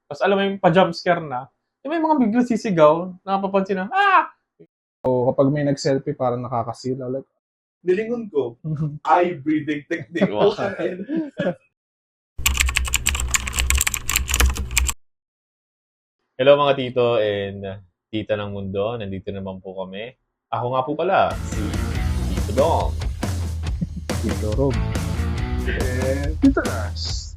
Tapos alam mo yung pa-jumpscare na, yung may mga biglang sisigaw, napapansin na, ah! O kapag may nag-selfie, parang nakakasila. Like, Nilingon ko, eye breathing technique. Wow. Hello mga tito and tita ng mundo, nandito naman po kami. Ako nga po pala, si Tito Dong. Tito Rob. Tito Nas.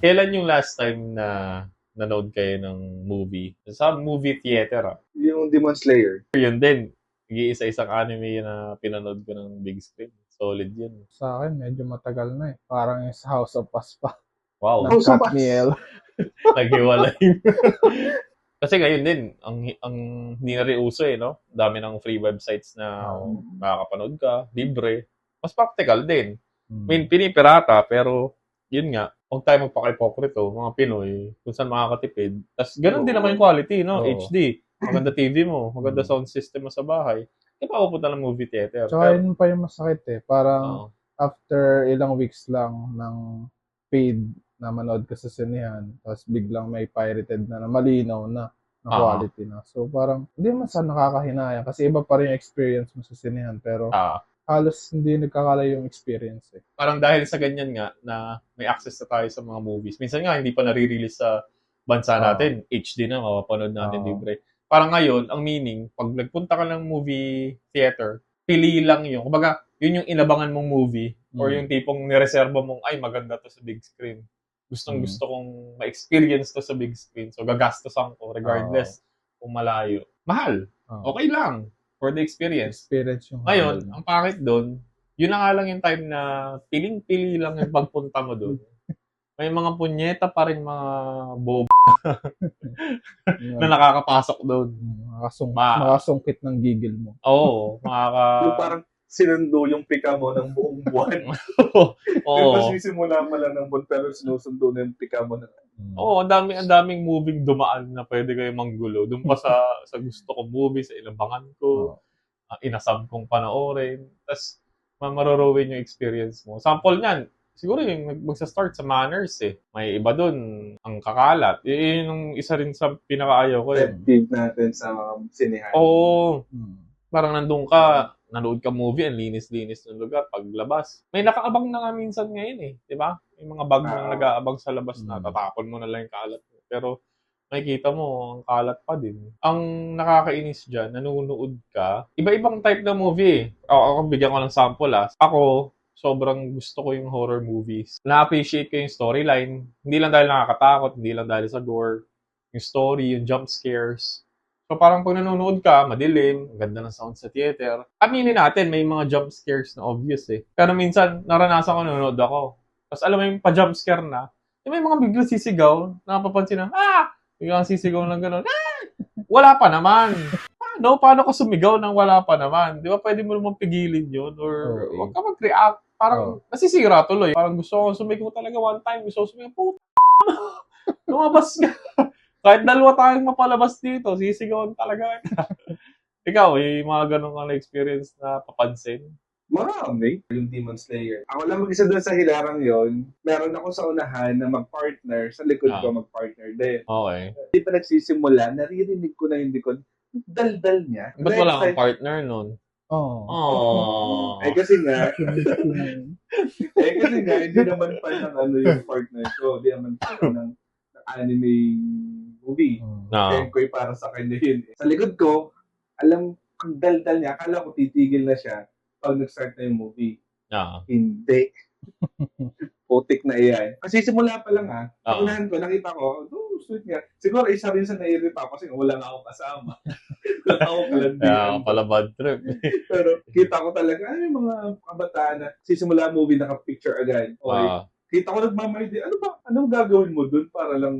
Kailan yung last time na nanood kayo ng movie? Sa movie theater, Yung Demon Slayer. Yun din, isang anime na pinanood ko ng big screen. Solid yun. Sa akin, medyo matagal na eh. Parang yung sa House of Us pa. Wow, House of Us. Katniel. naghiwalay. Kasi ngayon din, ang hindi na rin uso eh, no? Dami ng free websites na makakapanood ka, libre. Mas practical din. I mean, pinipirata, pero yun nga, huwag tayo magpaka-ipokrito, mga Pinoy, kung saan makakatipid. Tapos ganun din naman yung quality, no? Oo. HD. Maganda TV mo, maganda sound system mo sa bahay. Hindi pa pupunta ng movie theater. Tsaka yun pa yung masakit eh. Parang Oo. after ilang weeks lang ng paid na manood ka sa sinehan, tapos biglang may pirated na malinaw na quality na. So parang hindi man sa nakakahinaya kasi iba pa rin yung experience mo sa sinehan pero halos hindi nagkakalayo yung experience eh. Parang dahil sa ganyan nga na may access na tayo sa mga movies. Minsan nga hindi pa nare-release sa bansa natin, HD na mapapanood natin libre. Parang ngayon, ang meaning, pag nagpunta ka ng movie theater, pili lang yung, kumbaga, yun yung inabangan mong movie or yung tipong nireserva mong, ay maganda to sa big screen. Gusto kong ma-experience to sa big screen. So gagastosan ko regardless kung malayo. Mahal. Okay lang for the experience. Yung Ngayon, ang pangit doon, yun na nga lang yung time na piling-pili lang yung pagpunta mo doon. May mga punyeta pa rin mga bob na nakakapasok doon. Makasungkit ng gigil mo. Oo, Yung parang sinundo yung pika mo ng buong buwan. Oo. Tapos sisimula mo lang ng buwan pero sinusundo na yung pika mo na. Oo, ang daming moving dumaan na pwede kayo manggulo. Doon pa sa gusto kong movie, sa inabangan ko, inasam kong panoorin. Tapos, marorowin yung experience mo. Sample niyan, siguro yung magsa-start sa manners eh. May iba doon, ang kakalat. Yun yung isa rin sa pinakaayaw ko eh. Pet peeve natin sa mga sinehan. Oo. Parang nandun ka, nanood ka movie, ang linis-linis ng lugar, paglabas. May nakaabang na nga minsan ngayon eh, di ba? May mga bag na nag-aabang sa labas na tatapon mo na lang yung kalat mo. Pero makikita mo, ang kalat pa din. Ang nakakainis dyan, nanonood ka, iba-ibang type na movie eh. Ako bigyan ko ng sample Ako, sobrang gusto ko yung horror movies. Na-appreciate ko yung storyline. Hindi lang dahil nakakatakot, hindi lang dahil sa gore. Yung story, yung jump scares. So parang pag nanonood ka, madilim, ang ganda ng sound sa theater. Aminin natin, may mga jump scares na obvious eh. Pero minsan, naranasan ko nanonood ako. Tapos alam mo yung pa-jump scare na, yung may mga biglang sisigaw, napapansin na, biglang sisigaw ng gano'n, wala pa naman. Paano ka sumigaw nang wala pa naman? Di ba pwede mo naman pigilin yun? Or huwag ka mag-react. Parang nasisira tuloy. Parang gusto ko sumigaw talaga one time. Gusto ko sumigaw, puta lumabas ka. Kahit dalawa tayong mapalabas dito, sisigawan talaga. Ikaw, yung mga ganun ka na-experience na papansin? Marami. Yung Demon Slayer. Ako lang mag-isa doon sa hilarang yon. Meron ako sa unahan na mag-partner. Sa likod ko mag-partner din. Okay. Hindi pa nagsisimula, naririnig ko na yung likod. Daldal niya. Ba't wala kang partner nun? Kasi nga, hindi naman pa ng yung partner ko. Hindi naman pa ng anime movie. Kaya ko para sa kanya yun. Sa likod ko, alam, ang daldal niya, akala ko titigil na siya pag nag-start na yung movie. Hindi. Putik na iyan. Kasi simula pa lang unahan ko, nakita ko, sweet nga. Siguro isa rin sa nairita kasi wala nga ako kasama. Wala ako kalandian. Pala bad trip. Pero kita ko talaga, mga kabataan na sisimula movie naka-picture agad. Okay. Kita ko nagmamaydi, ano ba? Anong gagawin mo dun para lang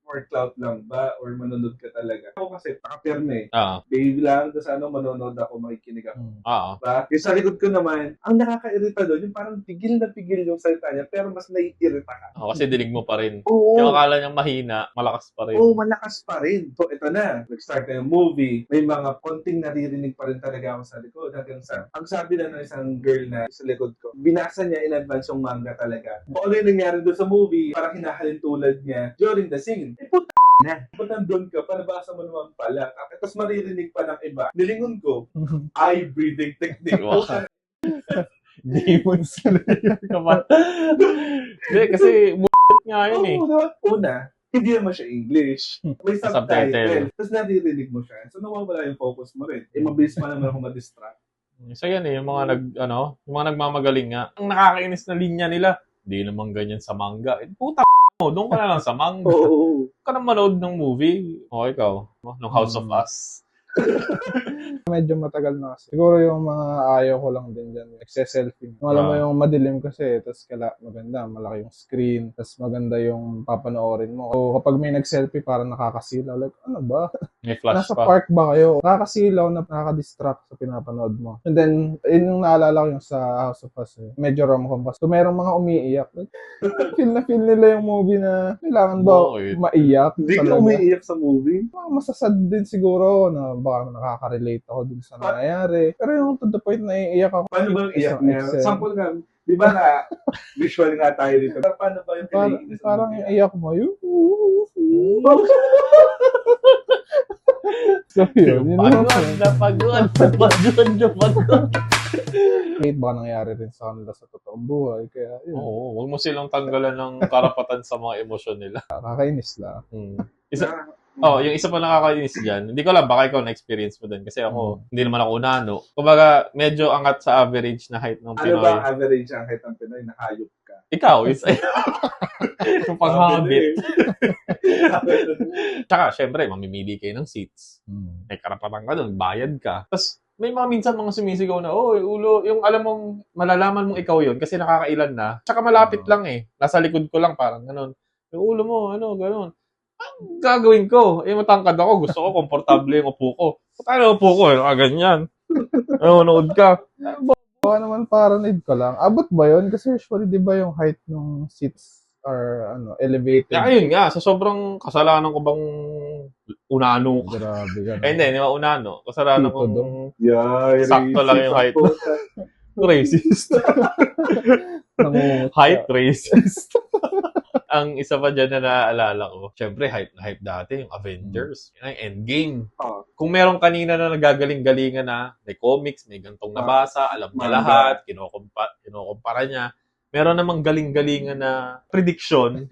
for clout lang ba or manonood ka talaga? Ako kasi, nakapirme. Ah, Baby lang, tapos manonood ako, makikinig ako. ah. Diba? Yung sa likod ko naman, ang nakakairita doon, yung parang pigil na pigil yung salita niya, pero mas naiirita ka. Kasi dinig mo pa rin. Oo. Yung akala niyang mahina, malakas pa rin. Oo, malakas pa rin. So, ito na. Nag-start na yung movie. May mga konting naririnig pa rin talaga ako sa likod. Hanggang sa, ang sabi na ng isang girl na sa likod ko, binasa niya in advance yung manga talaga. Kung ano yung nangyari doon sa movie, parang hinahalin tulad niya during the scene. Puta na. Ba't nandun ka? Panabasa mo naman pala. Tapos maririnig pa ng iba. Nilingon ko, eye breathing technique. Wow. Demon Slayer ka ba? Hindi, kasi nga yun eh. Una, hindi naman siya English. May Subtitle. subtitle. Tapos naririnig mo siya. So nawawala yung focus mo rin. Mabilis pa naman ako ma-distract. So yan yung mga yung mga nagmamagaling nga. Ang nakakainis na linya nila, hindi naman ganyan sa manga. Puta mo, doon ka na lang sa manga. Oo. Ka na manood ng movie. O ikaw, ng House of Us. Medyo matagal na kasi. Siguro yung mga ayaw ko lang din dyan. Nagse-selfie. Alam mo yung madilim kasi, tapos maganda, malaki yung screen, tapos maganda yung papanoorin mo. O kapag may nag-selfie, parang nakakasilaw. Like, ano ba? May flash Nasa pa. park ba kayo? Nakakasilaw na nakaka-distract sa pinapanood mo. And then, yun yung naalala ko yung sa House of Us. Eh. Medyo rom-com pa. So, merong mga umiiyak. Like, feel nila yung movie na kailangan ba maiyak? Hindi ka talaga. umiiyak sa movie? Masasad din siguro na baka nakaka-relate ako dun sa nangyayari. Pero yung to the point na iiyak ako. Paano ba yung iyak niya? Sample nga, di ba na visual nga tayo dito? Paano ba yung pinaiinis? Parang yung iyak mo, yun. So yun. Napagod. Baka nangyari rin sa kanila sa totoong buhay. Kaya yun. Oo, huwag mo silang tanggalan ng karapatan sa mga emosyon nila. Kakainis lang. Yung isa pa nakakainis dyan, hindi ko alam, baka ikaw na-experience mo din. Kasi ako, hindi naman ako unano. Kumbaga, medyo angat sa average na height ng Pinoy. Ano ba ang average ang height ng Pinoy? Nakayop ka. Ikaw, yung panghabit. Tsaka, syempre, mamimili kayo ng seats. May karapatan ka doon, bayad ka. Tapos, may mga minsan mga sumisigaw na, ulo, yung alam mong, malalaman mong ikaw yun kasi nakakailan na. Tsaka malapit lang eh. Nasa likod ko lang, parang ganun. Yung ulo mo, ganun. Ang gagawin ko? Matangkad ako. Gusto ko, komportable yung upo ko. Paano upo ko? Ganyan. Nanonood ka. Baka naman paranoid ko lang. Abot ba yun? Kasi usually, di ba yung height ng seats are elevated? Ayun nga. Sa sobrang kasalanan ko bang unano ko? Grabe ka. Hindi ba unano? Kasalanan ko sakto lang yung height. Racist. Height racist. Ang isa pa dyan na naaalala ko, syempre, hype na hype dati, yung Avengers, yung Endgame. Kung meron kanina na nagagaling-galingan na, may comics, may gantong nabasa, alam na lahat, kinukumpara niya. Meron namang galing-galingan na prediction.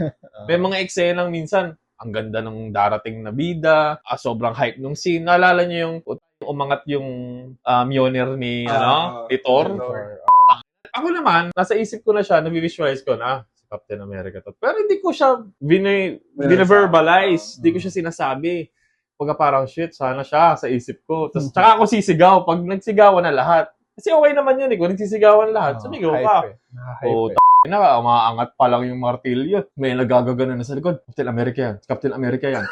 May mga eksenang minsan, ang ganda ng darating na bida, sobrang hype nung scene. Naalala niyo yung umangat yung Mjolnir ni Thor? Ako naman, nasa isip ko na siya, nabivisualize ko na, Captain America to. Pero hindi ko siya bine-verbalize. Hindi ko siya sinasabi. Pagka parang, shit, sana siya sa isip ko. Tapos, tsaka ako sisigaw pag nagsigawan na lahat. Kasi okay naman yun eh. Kung nagsisigawan lahat, sumigaw ka. Umaangat pa lang yung martilyo. May nagagagano na sa likod. Captain America yan. Captain America yan.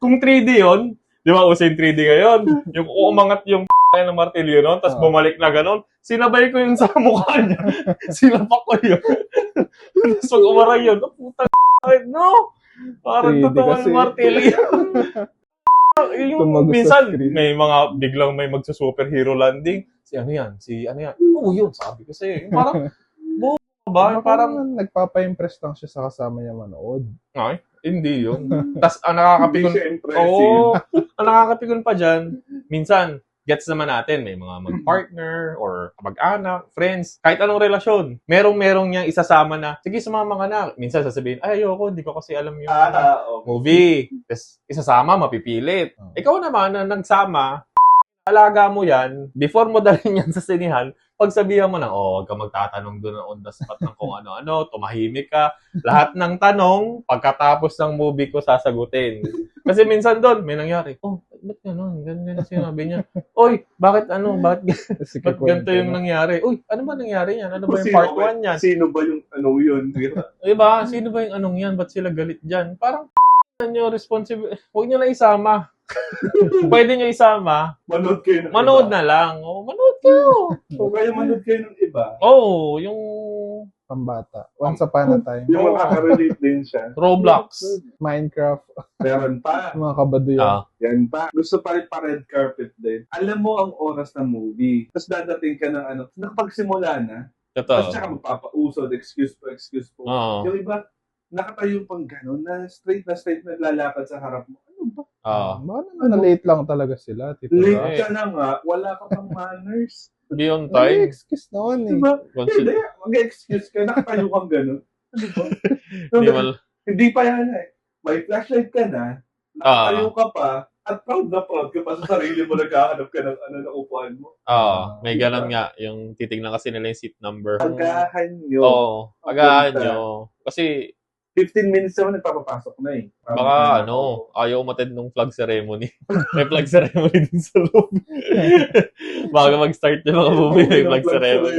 Kung 3D yun, di ba, uso yung 3D ngayon? Yung umangat yung ng martilyo nun, tapos bumalik na ganon. Sinabay ko yun sa mukha niya. Sinapak ko yun. Tapos pag umaray yun, puta no! Parang totoo yung martilyo. Yung minsan, may mga biglang may magsa-superhero landing. Si ano yan? Oo, yun. Sabi ko sa'yo. Yung parang, parang nagpapa-impress lang siya sa kasama niya manood. Ay, hindi yun. Tapos, ang nakakapikon pa dyan, minsan, gets naman natin, may mga mag-partner or mag-anak, friends, kahit anong relasyon. Merong niyang isasama na, sige, sumama ka na. Minsan sasabihin, ayoko, hindi ko kasi alam yung movie. Tapos isasama, mapipilit. Ikaw naman, na nagsama, alaga mo yan, before mo dalhin yan sa sinihan, pagsabihan mo na, huwag ka magtatanong doon on the spot ng kung ano-ano, tumahimik ka. Lahat ng tanong, pagkatapos ng movie ko sasagutin. Kasi minsan doon, may nangyari, ba't gano'n? Ganun sinabi niya. Oy, bakit Kasi ba't ganito yung nangyari? Uy, ano ba nangyari yan? Ano ba yung part 1 yan? Sino ba yung yun? Diba? Sino ba yung anong yan? Ba't sila galit dyan? Parang nyo responsible. Huwag nyo na isama. Pwede nyo isama. Manood kayo ng Manood iba. na lang. O, manood kayo. O kaya manood kayo ng iba. Oo, yung Pambata. Once upon a time. Yung makaka-relate din siya. Roblox. Minecraft. Meron pa. Mga kabado yan. Yan pa. Gusto pa rin pa red carpet din. Alam mo ang oras ng movie. Tapos dadating ka ng nakapagsimula na. Tapos Totoo. tsaka magpapausod, excuse po. Oo. Yung iba, nakatayo pang gano'n na straight na lalakad sa harap mo. Ano ba? Baka naman na-late lang talaga sila. Tito Late Ross. ka na nga, wala ka pang manners. Beyond May time. excuse naman eh. Diba? Hindi, mag-excuse ka, nakatayo kang gano'n. Ano ba? Hindi mal... Hindi pa yan eh. May flashlight ka na, nakatayo ka pa, at proud ka pa sa sarili mo, naghahanap ka ng na upuan mo. may ganun nga. Yung titignan kasi nila yung seat number. Agahan nyo. Oo. Agahan nyo. Kasi 15 minutes naman nagpapapasok na eh. baka ayaw umatid nung flag ceremony. May flag ceremony din sa loob. Bago mag-start yung mga movie, may flag ceremony.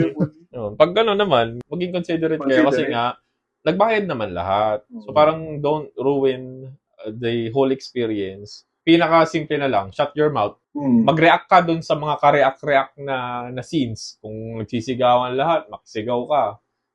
Yun. Pag gano'n naman, maging considerate kayo kasi nga, nagbayad naman lahat. So parang don't ruin the whole experience. Pinaka-simple na lang, shut your mouth. Mag-react ka dun sa mga ka-react na scenes. Kung nagsisigawan lahat, makisigaw ka.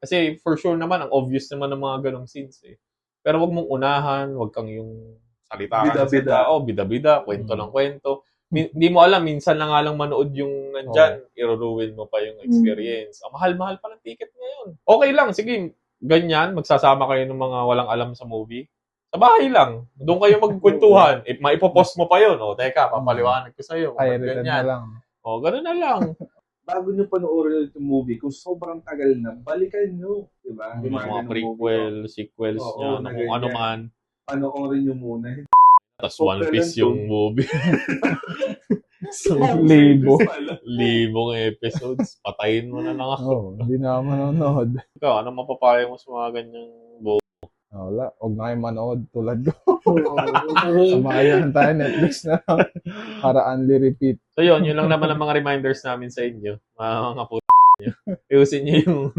Kasi for sure naman, ang obvious naman ng mga ganong scenes eh. Pero wag mong unahan, wag kang yung salita ka Bida-bida. sa tao, bida-bida, kwento lang kwento. Hindi mo alam, minsan na nga lang manood yung nandyan, i-ruin mo pa yung experience. Ang mahal-mahal pa ng ticket ngayon. Okay lang, sige, ganyan, magsasama kayo ng mga walang alam sa movie. Sa bahay lang, doon kayo magkwentuhan. Maipopost mo pa yun. Teka, papaliwanag ko sa'yo. Pirated na lang. Ganun na lang. Bago nyo panoorin yung movie, kung sobrang tagal na, balikan nyo. Diba? Yung mga ganung prequel, sequels Oo, niya, na kung ano ganyan. man. Panoorin nyo muna. Tapos One Piece yung movie. Libo. Libong episodes. Patayin mo na lang ako. Hindi na ako manonood. Ikaw, ano mapapayo mo sa mga ganyang Wala. Huwag na kayo manood tulad ko. Samayan tayo. Netflix na lang. Para only repeat. So yun lang naman ang mga reminders namin sa inyo. Mga puto nyo. Iusin nyo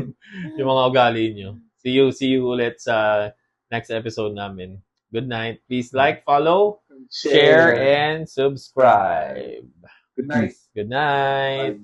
yung mga ugali nyo. See you ulit sa next episode namin. Good night. Please like, follow, share, and subscribe. Good night. Good night.